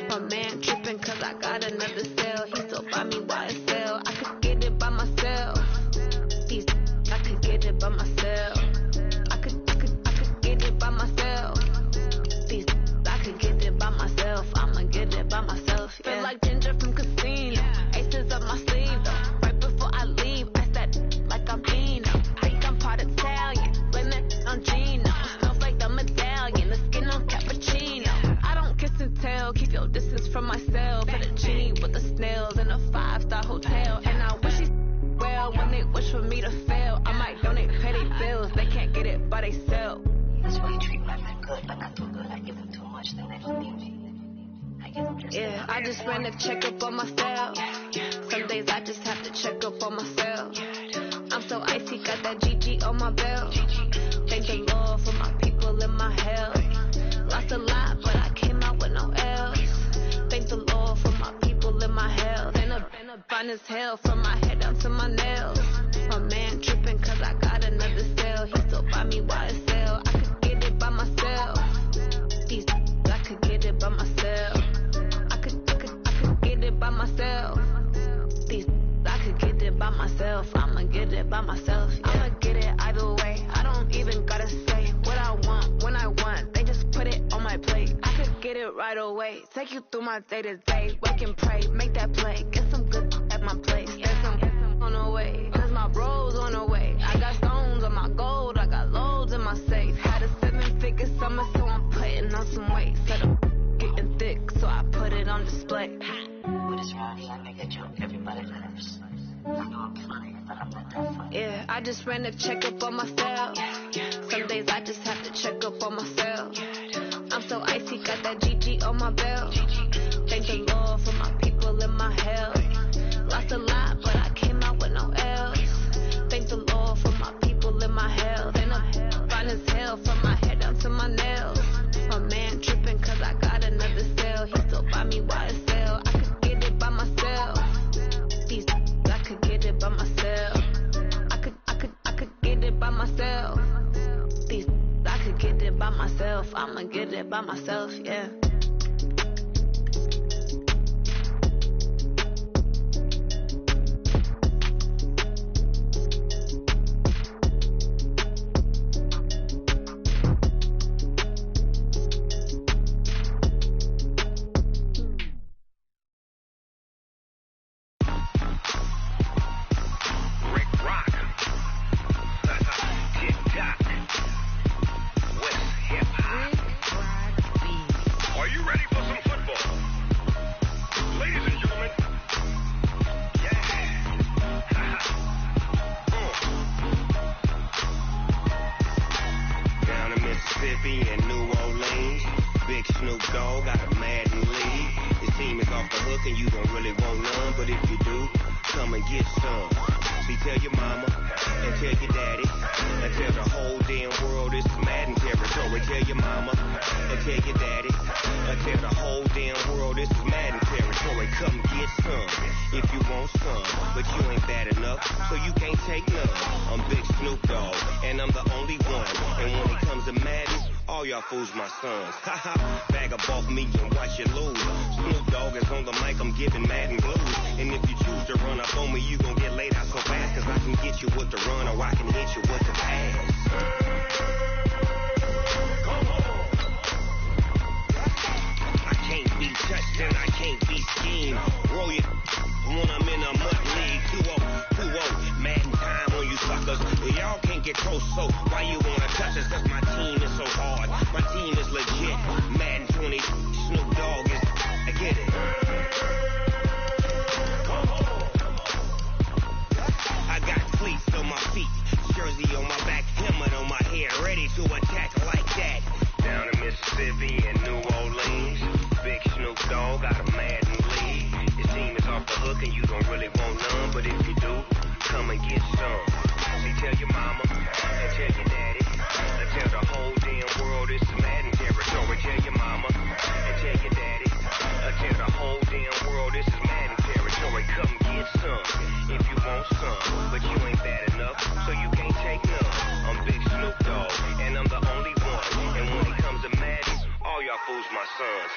My man tripping cause I got another cell. He still buy me YSL. I could get it by myself. I could get it by myself. I could get it by myself. I could get it by myself. I'ma get it by myself. Yeah. Feel like Ginger from Casino. Aces up my sleeve though. Right before I leave, I said like I'm Eno. Think I'm part Italian. Blame that on Gino. Smells like the medallion. The skin on cappuccino. I don't kiss and tell. Keep your distance from myself. Put a genie with the snails in a 5-star hotel. And I wish he well when they wish for me to fail. I might donate petty bills. They can't get it by themselves.
That's why you treat my men good. Like I do good. I give them too much, then they don't need me. I give them just
yeah, I just ran a checkup on myself. Some days I just have to check up on myself. I'm so icy, got that GG on my belt. Thank the Lord for my people in my health. Lost a lot, but I came out with no L's. Thank the Lord for my people in my health. And I'm fine as hell from my head down to my nails. My man tripping cause I got another cell. He still buy me YSL. I could get it by myself. I could get it by myself. I could get it by myself. I could get it by myself. I'ma get it by myself. Yeah. I'ma get it either way. I don't even gotta say what I want when I want. They just put it on my plate. I could get it right away. Take you through my day to day. Wake and pray, make that play. Get some good at my place. There's some on the way. Cause my bro's on the way. I got stones on my gold. I got loads in my safe. Had a 7-figure summer, so I'm putting on some weight. Said I'm getting thick, so I put it on display.
What is wrong? I make a joke. Everybody laughs. I know I'm funny, but I'm not that funny.
Yeah, I just ran a checkup on myself. Some days I just have to check up on myself. I'm so icy, got that GG on my belt. Thank the Lord for my people in my health. Lost a lot, but I came out with no L's. Thank the Lord for my people in my health. And I'm fine as hell from my head down to my nails. My man tripping cause I got another cell. He still buy me YSL. I could get it by myself. I could get it by myself. I could get it by myself. I could get it by myself. I'ma get it by myself, yeah.
Fools my sons. Bag up off me and watch you lose. Snoop Dogg is on the mic, I'm giving Madden blues. And if you choose to run up on me, you gon' get laid out so fast. Cause I can get you with the run or I can hit you with the pass. I can't be touched and I can't be schemed. Roll you when I'm in a mud league. 2-0, Madden time on you suckers. Y'all can't get close, so why you wanna touch us? Cause my team is so hard. My team is legit. Madden 20, Snoop Dogg is, I get it. I got cleats on my feet, jersey on my back, helmet on my head, ready to attack like that. Down in Mississippi and New Orleans, big Snoop Dogg got a Madden lead. Your team is off the hook and you don't really want none, but if you do, come and get some. See, tell your mama and tell your daddy, and tell the but you ain't bad enough, so you can't take none. I'm Big Snoop Dogg, and I'm the only one. And when it comes to Madden, all y'all fools my sons.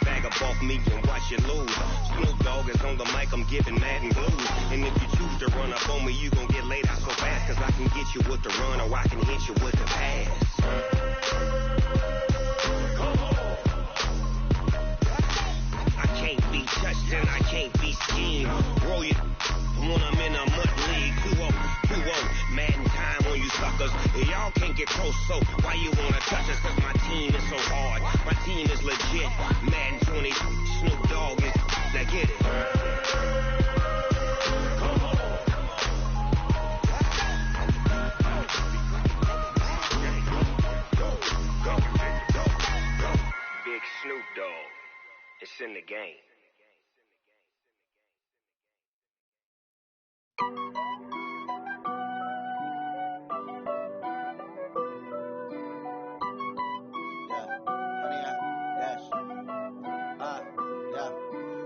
Bag up off me and watch you lose. Snoop Dogg is on the mic, I'm giving Madden blues. And if you choose to run up on me, you gon' get laid out so fast. Cause I can get you with the run or I can hit you with the pass. I can't be touched and I can't be schemed. Roll you when I'm in a mud league. 2-0, Madden time on you suckers. Y'all can't get close, so why you wanna touch us? Cause my team is so hard. My team is legit. Madden 20, Snoop Dogg is, now get it. Big Snoop Dogg, it's in the game.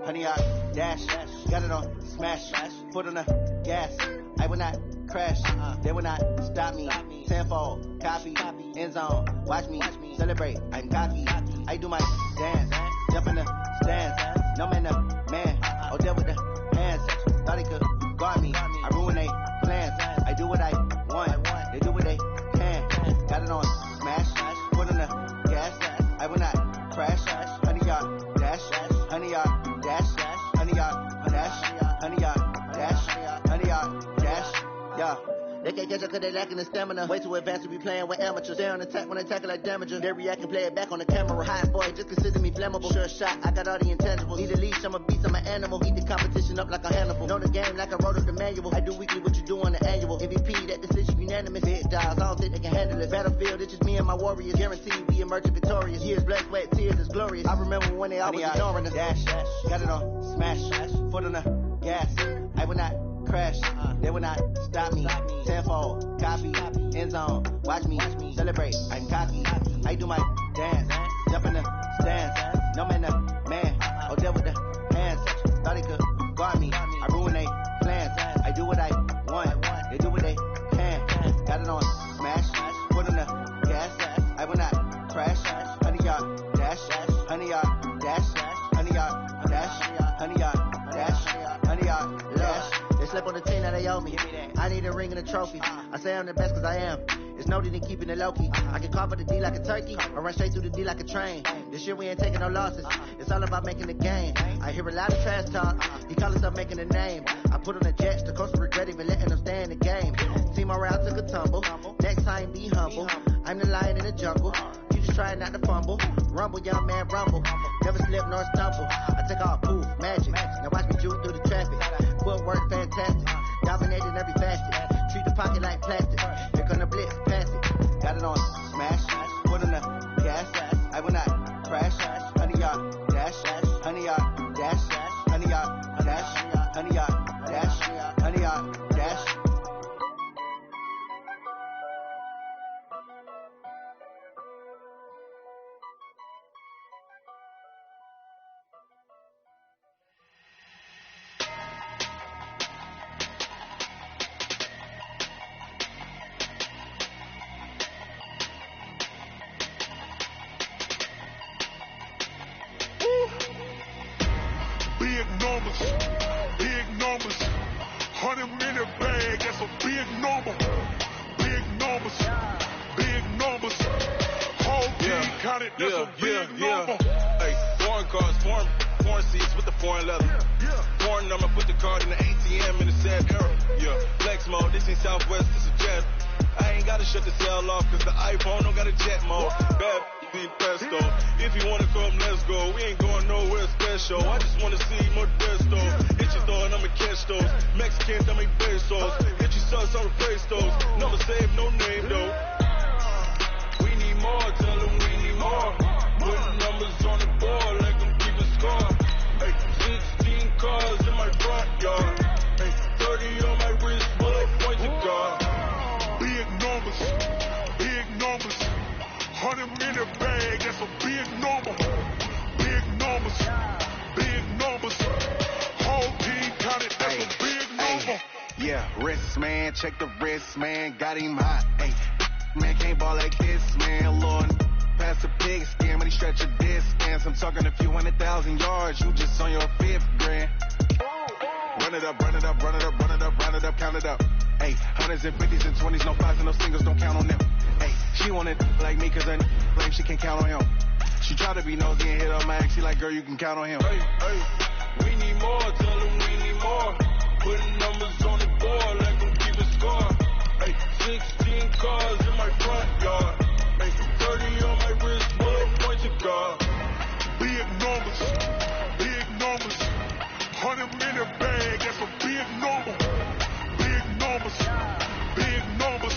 Honey, I dash, got it on smash, put on the gas. I will not crash, they will not stop me. Tenfold, copy, end zone, watch me celebrate. I'm cocky, I do my dance, jump in the stands. No man, the man, oh deal with the hands. Thought he could guard me, I ruin they plans. I do what I want, they do what they can. Got it on smash, put on the gas. I will not crash, honey, y'all dash, honey, y'all dash, honey, y'all dash, honey, y'all dash, honey, y'all dash, yeah. They can't catch up cause they lacking the stamina. Way too advanced to be playing with amateurs. They on attack when they tackle like damager. They react and play it back on the camera. Hot boy, just consider me flammable. Sure shot, I got all the intangibles. Need a leash, I'm a beast, I'm an animal. Eat the competition up like a Hannibal. Know the game like I wrote up the manual. I do weekly what you do on the annual. MVP, that decision unanimous. Hit dials, I don't think they can handle it. Battlefield, it's just me and my warriors. Guaranteed we emerging victorious. Years, blood, sweat, tears, it's glorious. I remember when they always ignoring us. Dash, got it on smash, foot on the gas. I will not crash, they will not stop me. Tenfold, copy, end zone, watch me celebrate. I'm cocky, I do my dance, jump in the stands. No man, the man, oh deal with the hands. Thought he could guard me, I ruin they plans. I do what I want, they do what they can. Got it on smash, put on the gas. I will not crash, honey, y'all dash, honey, y'all dash, honey, y'all dash, honey, y'all dash, honey, y'all dash. They slept on the team that they owe me. I need a ring and a trophy. I say I'm the best cause I am. It's no need in keeping it low key. I can carve the D like a turkey, or run straight through the D like a train. This year we ain't taking no losses. It's all about making the game. I hear a lot of trash talk. He call himself making a name. I put on the jets. The coach regret even letting them stay in the game. Team around took a tumble. Next time be humble. I'm the lion in the jungle. You just try not to fumble. Rumble, young man, rumble. Never slip nor stumble. I take off, poof, magic. Now watch me juke through the traffic. Footwork fantastic. Dominating every facet. Treat the pocket like plastic. Here come the blitz, pass it. Got it on smash. Put on the gas. I will not crash. Honey, y'all dash. Honey, y'all dash. Honey, y'all dash. Honey, y'all dash. Honey, y'all dash.
Big numbers, 100-minute bag, that's a big number. Big numbers, whole team counted, that's a big number.
Hey, foreign cars, foreign seats with the foreign leather. Foreign number, put the card in the ATM in the sad era. Yeah, flex mode, this ain't Southwest, this is Jazz. I ain't gotta shut the cell off, cause the iPhone don't got a jet mode. Bad be pesto. If you wanna come, let's go. We ain't going nowhere special. I just wanna see Modesto. Hit your door and I'ma catch those. Mexicans, I make pesos. Hit your sons on the face those. Never save no name though. We need more, tell them we need more. Put numbers on the board like I'm keeping score. Hey, 16 cars in my front yard. Hey, 30 on my wrist, bullet points of guard.
Big numbers, 100-minute bag, that's a big number. Big numbers, whole team counted, that's a big number.
Yeah, wrist, man. Check the wrist, man. Got him hot. Hey, man, can't ball like this, man. Lord, pass the pig skin, but he stretch a distance. I'm talking a few 100,000 yards. You just on your 5th grand. Run it up, run it up, run it up, run it up, run it up, count it up. Hey, 100s and 50s and 20s, no 5s and no singles, don't count on them. Hey, she wanted like me cause her claim she can count on him. She tried to be nosy and hit her max. She like, girl, you can count on him.
Hey, we need more, tell them we need more. Putting numbers on the board like them keep a score. Hey, 16 cars in my front yard. Hey, 30 on my wrist, bullet points of guard. Big numbers, big numbers. 100-minute bag, that's a big number. Big numbers, big numbers.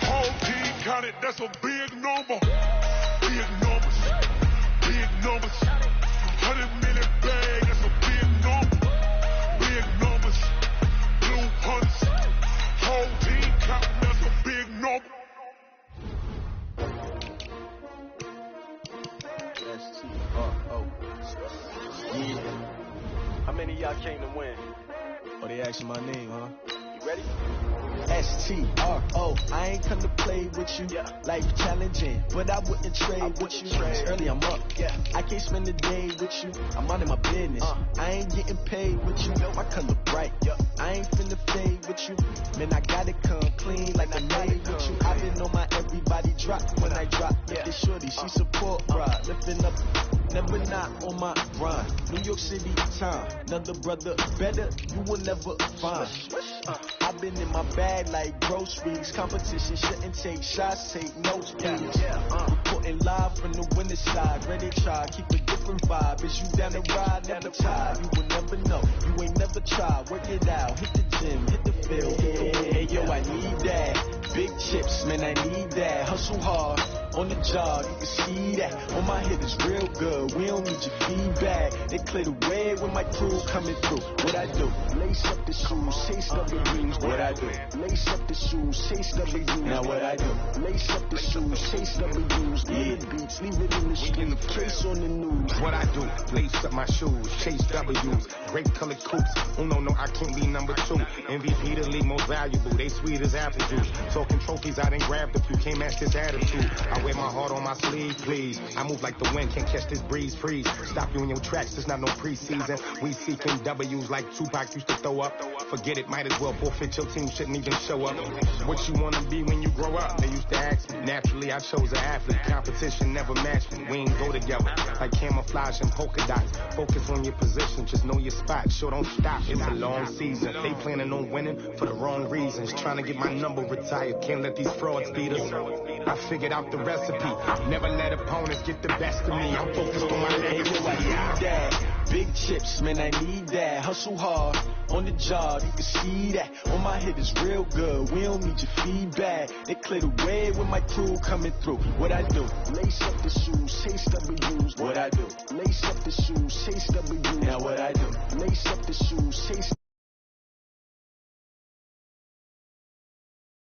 Whole team counted, that's a big number. Big numbers, big numbers. 100-minute bag, that's a big number. Big numbers, blue hunts. Whole team counting, that's a big number.
S-T-R-O. Yeah.
How many of y'all came to win?
Oh, they asking my name, huh?
You ready?
S-T-R-O. I ain't come to play with you.
Yeah.
Life challenging, but I wouldn't trade with you. It's early, I'm up.
Yeah.
I can't spend the day with you. I'm minding my business. I ain't getting paid with you. My color bright.
Yeah.
I ain't finna fade with you. Man, I gotta come clean like I made with you. I been on my everybody drop when I drop. Look at shorty, she support ride. Lifting up, never not on my grind. New York City time. Another brother better, you will never find. I've been in my bag like groceries. Competition shouldn't take shots, take notes, please. Reporting live from the winter side. Ready to try, keep a different vibe. Is you down the ride, never tired. You will never know, you ain't never tried. Work it out, hit the gym, hit the field. Hey, yo, I need that. Big chips, man, I need that. Hustle hard, on the job, you can see that. On my head is real good, we don't need your feedback. They clear the way when my crew coming through. What I do? Lace up the shoes, chase W's. What I do? Lace up the shoes, chase W's. Now what I do? Lace up the shoes, chase W's. Get the beats, leave it in the street, case on the news.
What I do? Lace up my shoes, chase W's. Great colored coops. Oh no, I can't be number 2. MVP the league most valuable. They sweet as apple juice. Talking trophies, I done grabbed a few. Can't match this attitude. I wear my heart on my sleeve, please. I move like the wind, can't catch this breeze, freeze. Stop you in your tracks, there's not no preseason. We seeking W's like Tupac used to throw up. Forget it, might as well forfeit, your team shouldn't even show up. What you wanna be when you grow up? They used to ask me. Naturally, I chose an athlete. Competition never matched me. We ain't go together like camouflage and polka dots. Focus on your position, just know your spot. Sure, don't stop, it's a long season. They planning on winning for the wrong reasons. Trying to get my number retired, can't let these frauds beat us. I figured out the recipe. Never let opponents get the best of me. I'm focused on my legacy.
I need that. Big chips, man, I need that. Hustle hard, on the job, you can see that. On my head is real good, we don't need your feedback. They clear the way when my crew coming through. What I do? Lace up the shoes, chase W's. What I do? Lace up the shoes, chase W's. Now what I do?